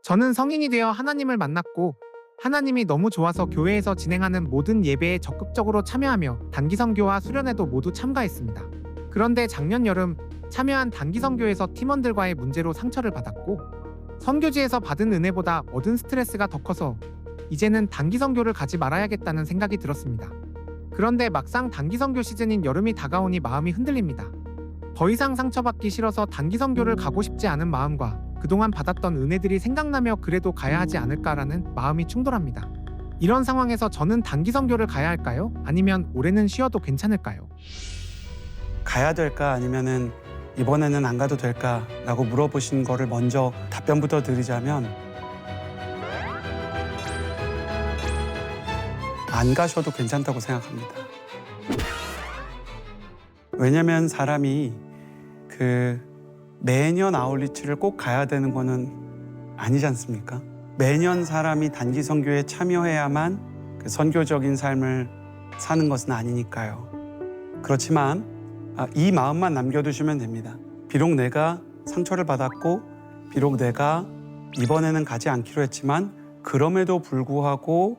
저는 성인이 되어 하나님을 만났고 하나님이 너무 좋아서 교회에서 진행하는 모든 예배에 적극적으로 참여하며 단기 선교와 수련회도 모두 참가했습니다. 그런데 작년 여름 참여한 단기 선교에서 팀원들과의 문제로 상처를 받았고 선교지에서 받은 은혜보다 얻은 스트레스가 더 커서 이제는 단기 선교를 가지 말아야겠다는 생각이 들었습니다. 그런데 막상 단기 선교 시즌인 여름이 다가오니 마음이 흔들립니다. 더 이상 상처받기 싫어서 단기 선교를 가고 싶지 않은 마음과 그동안 받았던 은혜들이 생각나며 그래도 가야 하지 않을까라는 마음이 충돌합니다. 이런 상황에서 저는 단기 선교를 가야 할까요? 아니면 올해는 쉬어도 괜찮을까요? 가야 될까 아니면은 이번에는 안 가도 될까 라고 물어보신 거를 먼저 답변부터 드리자면 안 가셔도 괜찮다고 생각합니다. 왜냐면 사람이 매년 아울리치를 꼭 가야 되는 거는 아니지 않습니까? 매년 사람이 단기 선교에 참여해야만 그 선교적인 삶을 사는 것은 아니니까요. 그렇지만 이 마음만 남겨두시면 됩니다. 비록 내가 상처를 받았고 비록 내가 이번에는 가지 않기로 했지만 그럼에도 불구하고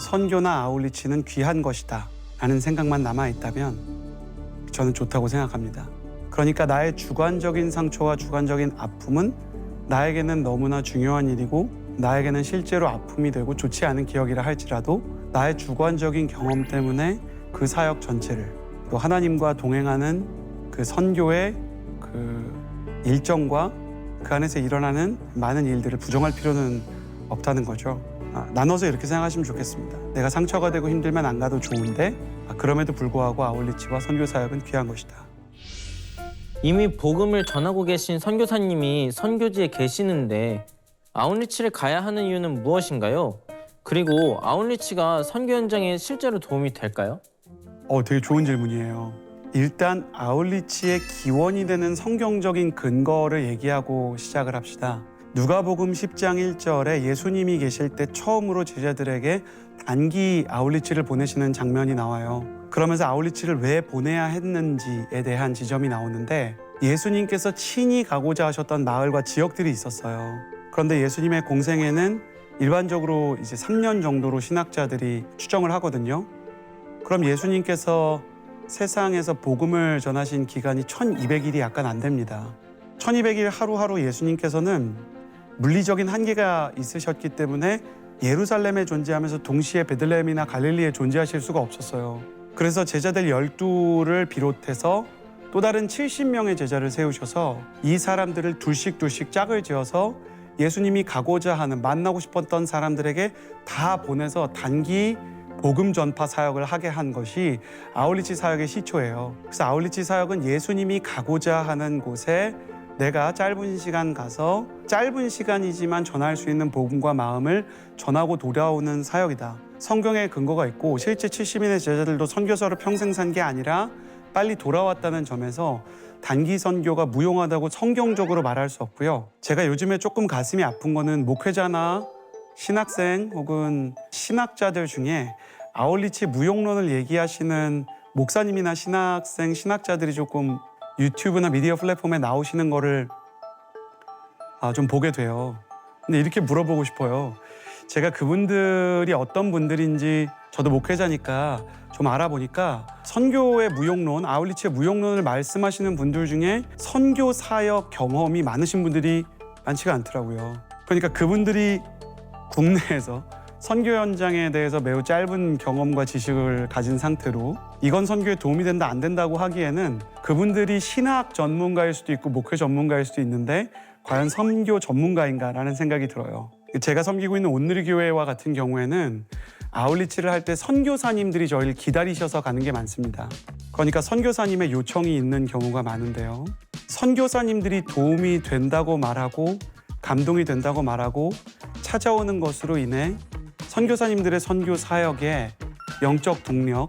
선교나 아울리치는 귀한 것이다 라는 생각만 남아있다면 저는 좋다고 생각합니다. 그러니까 나의 주관적인 상처와 주관적인 아픔은 나에게는 너무나 중요한 일이고 나에게는 실제로 아픔이 되고 좋지 않은 기억이라 할지라도 나의 주관적인 경험 때문에 그 사역 전체를 또 하나님과 동행하는 그 선교의 그 일정과 그 안에서 일어나는 많은 일들을 부정할 필요는 없다는 거죠. 나눠서 이렇게 생각하시면 좋겠습니다. 내가 상처가 되고 힘들면 안 가도 좋은데 그럼에도 불구하고 아울리치와 선교 사역은 귀한 것이다. 이미 복음을 전하고 계신 선교사님이 선교지에 계시는데 아웃리치를 가야 하는 이유는 무엇인가요? 그리고 아웃리치가 선교 현장에 실제로 도움이 될까요? 되게 좋은 질문이에요. 일단 아울리치의 기원이 되는 성경적인 근거를 얘기하고 시작을 합시다. 누가복음 10장 1절에 예수님이 계실 때 처음으로 제자들에게 단기 아울리치를 보내시는 장면이 나와요. 그러면서 아울리치를 왜 보내야 했는지에 대한 지점이 나오는데 예수님께서 친히 가고자 하셨던 마을과 지역들이 있었어요. 그런데 예수님의 공생애는 일반적으로 이제 3년 정도로 신학자들이 추정을 하거든요. 그럼 예수님께서 세상에서 복음을 전하신 기간이 1200일이 약간 안 됩니다. 1200일 하루하루 예수님께서는 물리적인 한계가 있으셨기 때문에 예루살렘에 존재하면서 동시에 베들레헴이나 갈릴리에 존재하실 수가 없었어요. 그래서 제자들 12를 비롯해서 또 다른 70명의 제자를 세우셔서 이 사람들을 둘씩 짝을 지어서 예수님이 가고자 하는 만나고 싶었던 사람들에게 다 보내서 단기 복음 전파 사역을 하게 한 것이 아울리치 사역의 시초예요. 그래서 아울리치 사역은 예수님이 가고자 하는 곳에 내가 짧은 시간 가서 짧은 시간이지만 전할 수 있는 복음과 마음을 전하고 돌아오는 사역이다. 성경에 근거가 있고 실제 70인의 제자들도 선교사로 평생 산 게 아니라 빨리 돌아왔다는 점에서 단기 선교가 무용하다고 성경적으로 말할 수 없고요. 제가 요즘에 조금 가슴이 아픈 거는 목회자나 신학생 혹은 신학자들 중에 아울리치 무용론을 얘기하시는 목사님이나 신학생, 신학자들이 조금 유튜브나 미디어 플랫폼에 나오시는 거를 좀 보게 돼요. 근데 이렇게 물어보고 싶어요. 제가 그분들이 어떤 분들인지 저도 목회자니까 좀 알아보니까 선교의 무용론, 아울리치의 무용론을 말씀하시는 분들 중에 선교 사역 경험이 많으신 분들이 많지가 않더라고요. 그러니까 그분들이 국내에서 선교 현장에 대해서 매우 짧은 경험과 지식을 가진 상태로 이건 선교에 도움이 된다 안 된다고 하기에는 그분들이 신학 전문가일 수도 있고 목회 전문가일 수도 있는데 과연 선교 전문가인가라는 생각이 들어요. 제가 섬기고 있는 온누리교회와 같은 경우에는 아울리치를 할 때 선교사님들이 저희를 기다리셔서 가는 게 많습니다. 그러니까 선교사님의 요청이 있는 경우가 많은데요. 선교사님들이 도움이 된다고 말하고 감동이 된다고 말하고 찾아오는 것으로 인해 선교사님들의 선교 사역에 영적 동력,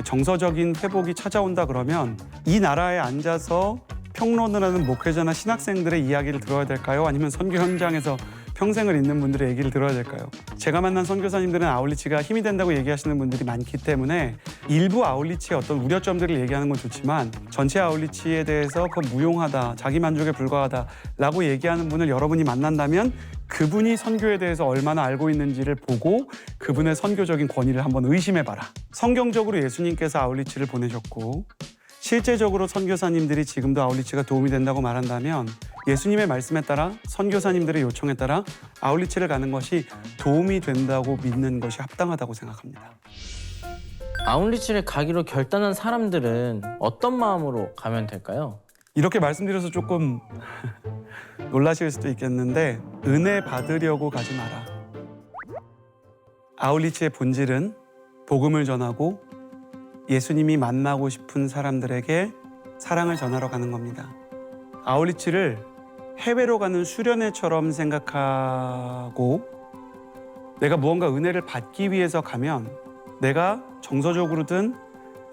정서적인 회복이 찾아온다 그러면 이 나라에 앉아서 평론을 하는 목회자나 신학생들의 이야기를 들어야 될까요? 아니면 선교 현장에서 평생을 잇는 분들의 얘기를 들어야 될까요? 제가 만난 선교사님들은 아울리치가 힘이 된다고 얘기하시는 분들이 많기 때문에 일부 아울리치의 어떤 우려점들을 얘기하는 건 좋지만 전체 아울리치에 대해서 그건 무용하다, 자기 만족에 불과하다라고 얘기하는 분을 여러분이 만난다면 그분이 선교에 대해서 얼마나 알고 있는지를 보고 그분의 선교적인 권위를 한번 의심해봐라. 성경적으로 예수님께서 아울리치를 보내셨고 실제적으로 선교사님들이 지금도 아울리치가 도움이 된다고 말한다면 예수님의 말씀에 따라 선교사님들의 요청에 따라 아울리치를 가는 것이 도움이 된다고 믿는 것이 합당하다고 생각합니다. 아울리치를 가기로 결단한 사람들은 어떤 마음으로 가면 될까요? 이렇게 말씀드려서 조금 놀라실 수도 있겠는데 은혜 받으려고 가지 마라. 아울리치의 본질은 복음을 전하고 예수님이 만나고 싶은 사람들에게 사랑을 전하러 가는 겁니다. 아울리치를 해외로 가는 수련회처럼 생각하고 내가 무언가 은혜를 받기 위해서 가면 내가 정서적으로든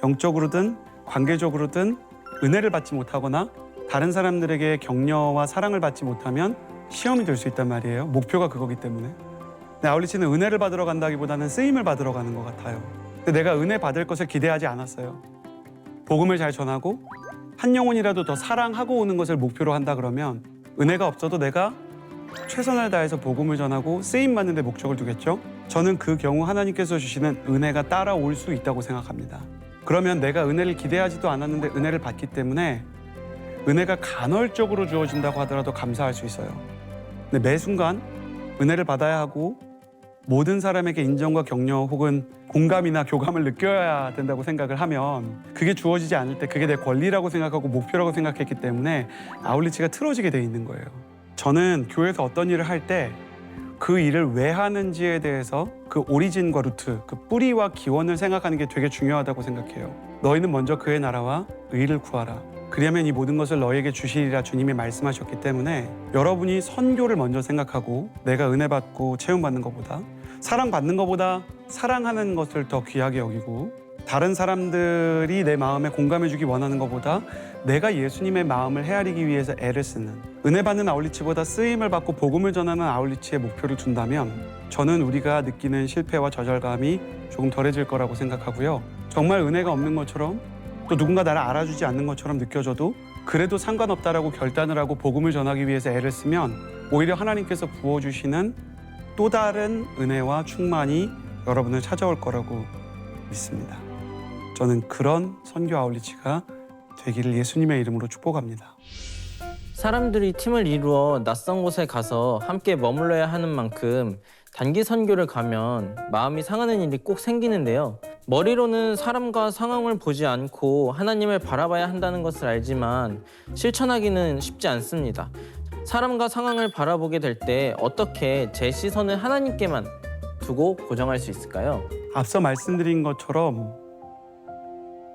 영적으로든 관계적으로든 은혜를 받지 못하거나 다른 사람들에게 격려와 사랑을 받지 못하면 시험이 될 수 있단 말이에요. 목표가 그거기 때문에. 근데 아울리치는 은혜를 받으러 간다기보다는 쓰임을 받으러 가는 것 같아요. 근데 내가 은혜 받을 것을 기대하지 않았어요. 복음을 잘 전하고 한 영혼이라도 더 사랑하고 오는 것을 목표로 한다 그러면 은혜가 없어도 내가 최선을 다해서 복음을 전하고 쓰임 받는 데 목적을 두겠죠. 저는 그 경우 하나님께서 주시는 은혜가 따라올 수 있다고 생각합니다. 그러면 내가 은혜를 기대하지도 않았는데 은혜를 받기 때문에 은혜가 간헐적으로 주어진다고 하더라도 감사할 수 있어요. 근데 매 순간 은혜를 받아야 하고 모든 사람에게 인정과 격려 혹은 공감이나 교감을 느껴야 된다고 생각을 하면 그게 주어지지 않을 때 그게 내 권리라고 생각하고 목표라고 생각했기 때문에 아울리치가 틀어지게 돼 있는 거예요. 저는 교회에서 어떤 일을 할 때 그 일을 왜 하는지에 대해서 그 오리진과 루트, 그 뿌리와 기원을 생각하는 게 되게 중요하다고 생각해요. 너희는 먼저 그의 나라와 의를 구하라. 그리하면 이 모든 것을 너희에게 주시리라 주님이 말씀하셨기 때문에 여러분이 선교를 먼저 생각하고 내가 은혜 받고 채움받는 것보다 사랑받는 것보다 사랑하는 것을 더 귀하게 여기고 다른 사람들이 내 마음에 공감해주기 원하는 것보다 내가 예수님의 마음을 헤아리기 위해서 애를 쓰는 은혜 받는 아울리치보다 쓰임을 받고 복음을 전하는 아울리치의 목표를 둔다면 저는 우리가 느끼는 실패와 좌절감이 조금 덜해질 거라고 생각하고요. 정말 은혜가 없는 것처럼 또 누군가 나를 알아주지 않는 것처럼 느껴져도 그래도 상관없다라고 결단을 하고 복음을 전하기 위해서 애를 쓰면 오히려 하나님께서 부어주시는 또 다른 은혜와 충만이 여러분을 찾아올 거라고 믿습니다. 저는 그런 선교 아울리치가 되기를 예수님의 이름으로 축복합니다. 사람들이 팀을 이루어 낯선 곳에 가서 함께 머물러야 하는 만큼 단기 선교를 가면 마음이 상하는 일이 꼭 생기는데요. 머리로는 사람과 상황을 보지 않고 하나님을 바라봐야 한다는 것을 알지만 실천하기는 쉽지 않습니다. 사람과 상황을 바라보게 될 때 어떻게 제 시선을 하나님께만 두고 고정할 수 있을까요? 앞서 말씀드린 것처럼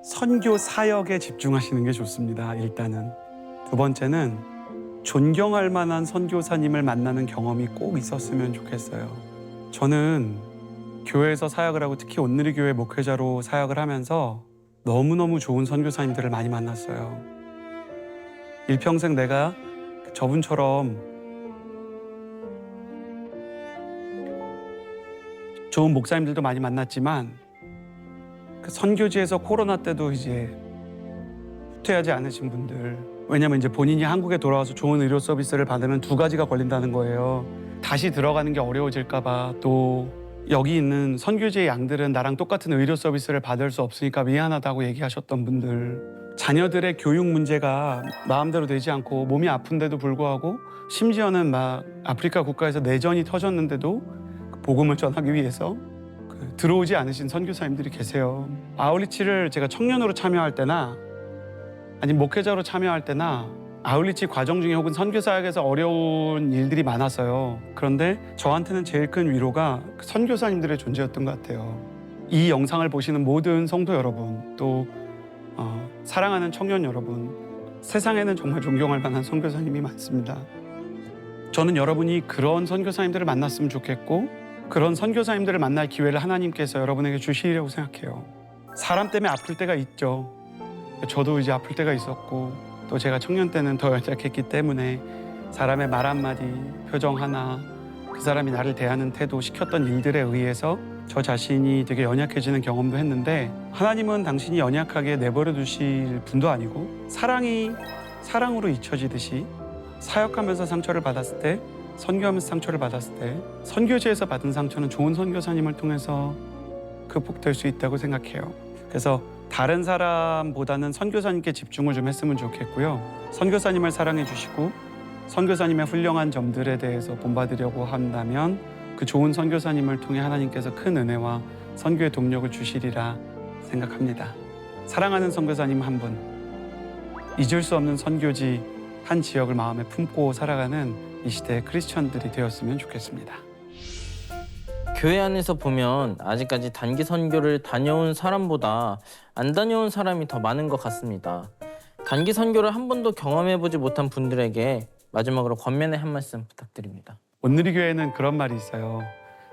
선교 사역에 집중하시는 게 좋습니다. 일단은. 두 번째는 존경할 만한 선교사님을 만나는 경험이 꼭 있었으면 좋겠어요. 저는 교회에서 사역을 하고 특히 온누리교회 목회자로 사역을 하면서 너무너무 좋은 선교사님들을 많이 만났어요. 일평생 내가 저분처럼 좋은 목사님들도 많이 만났지만 그 선교지에서 코로나 때도 이제 후퇴하지 않으신 분들, 왜냐면 이제 본인이 한국에 돌아와서 좋은 의료 서비스를 받으면 2가지가 걸린다는 거예요. 다시 들어가는 게 어려워질까 봐, 또 여기 있는 선교지의 양들은 나랑 똑같은 의료 서비스를 받을 수 없으니까 미안하다고 얘기하셨던 분들, 자녀들의 교육 문제가 마음대로 되지 않고 몸이 아픈데도 불구하고 심지어는 막 아프리카 국가에서 내전이 터졌는데도 복음을 전하기 위해서 들어오지 않으신 선교사님들이 계세요. 아울리치를 제가 청년으로 참여할 때나 아니면 목회자로 참여할 때나 아울리치 과정 중에 혹은 선교사역에서 어려운 일들이 많았어요. 그런데 저한테는 제일 큰 위로가 선교사님들의 존재였던 것 같아요. 이 영상을 보시는 모든 성도 여러분, 또 사랑하는 청년 여러분, 세상에는 정말 존경할 만한 선교사님이 많습니다. 저는 여러분이 그런 선교사님들을 만났으면 좋겠고 그런 선교사님들을 만날 기회를 하나님께서 여러분에게 주시리라고 생각해요. 사람 때문에 아플 때가 있죠. 저도 이제 아플 때가 있었고 또 제가 청년 때는 더 연약했기 때문에 사람의 말 한마디, 표정 하나, 그 사람이 나를 대하는 태도, 시켰던 일들에 의해서 저 자신이 되게 연약해지는 경험도 했는데, 하나님은 당신이 연약하게 내버려 두실 분도 아니고 사랑이 사랑으로 잊혀지듯이 사역하면서 상처를 받았을 때, 선교하면서 상처를 받았을 때 선교지에서 받은 상처는 좋은 선교사님을 통해서 극복될 수 있다고 생각해요. 그래서 다른 사람보다는 선교사님께 집중을 좀 했으면 좋겠고요. 선교사님을 사랑해 주시고 선교사님의 훌륭한 점들에 대해서 본받으려고 한다면 그 좋은 선교사님을 통해 하나님께서 큰 은혜와 선교의 동력을 주시리라 생각합니다. 사랑하는 선교사님 한 분, 잊을 수 없는 선교지 한 지역을 마음에 품고 살아가는 이 시대의 크리스천들이 되었으면 좋겠습니다. 교회 안에서 보면 아직까지 단기 선교를 다녀온 사람보다 안 다녀온 사람이 더 많은 것 같습니다. 단기 선교를 한 번도 경험해보지 못한 분들에게 마지막으로 권면의 한 말씀 부탁드립니다. 온누리 교회는 그런 말이 있어요.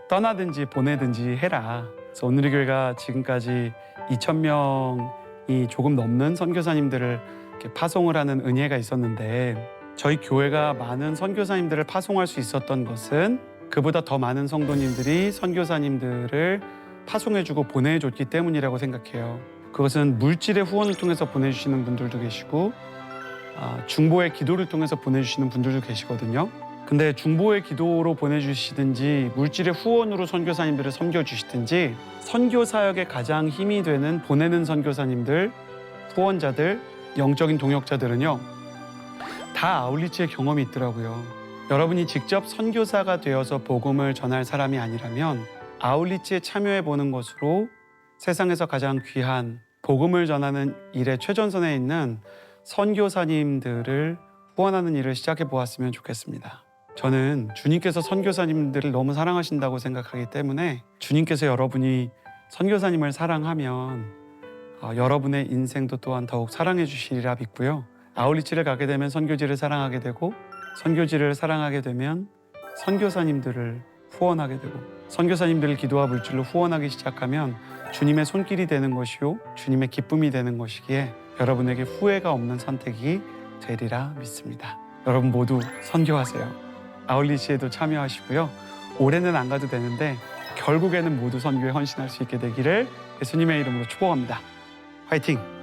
떠나든지 보내든지 해라. 그래서 온누리 교회가 지금까지 2,000명이 조금 넘는 선교사님들을 이렇게 파송을 하는 은혜가 있었는데, 저희 교회가 많은 선교사님들을 파송할 수 있었던 것은 그보다 더 많은 성도님들이 선교사님들을 파송해주고 보내줬기 때문이라고 생각해요. 그것은 물질의 후원을 통해서 보내주시는 분들도 계시고 중보의 기도를 통해서 보내주시는 분들도 계시거든요. 근데 중보의 기도로 보내주시든지 물질의 후원으로 선교사님들을 섬겨주시든지, 선교 사역에 가장 힘이 되는 보내는 선교사님들, 후원자들, 영적인 동역자들은요, 다 아울리치의 경험이 있더라고요. 여러분이 직접 선교사가 되어서 복음을 전할 사람이 아니라면 아울리치에 참여해보는 것으로 세상에서 가장 귀한 복음을 전하는 일의 최전선에 있는 선교사님들을 후원하는 일을 시작해 보았으면 좋겠습니다. 저는 주님께서 선교사님들을 너무 사랑하신다고 생각하기 때문에 주님께서 여러분이 선교사님을 사랑하면 여러분의 인생도 또한 더욱 사랑해 주시리라 믿고요. 아울리치를 가게 되면 선교지를 사랑하게 되고, 선교지를 사랑하게 되면 선교사님들을 후원하게 되고, 선교사님들을 기도와 물질로 후원하기 시작하면 주님의 손길이 되는 것이요 주님의 기쁨이 되는 것이기에 여러분에게 후회가 없는 선택이 되리라 믿습니다. 여러분 모두 선교하세요. 아울리치에도 참여하시고요. 올해는 안 가도 되는데 결국에는 모두 선교에 헌신할 수 있게 되기를 예수님의 이름으로 축복합니다. 화이팅!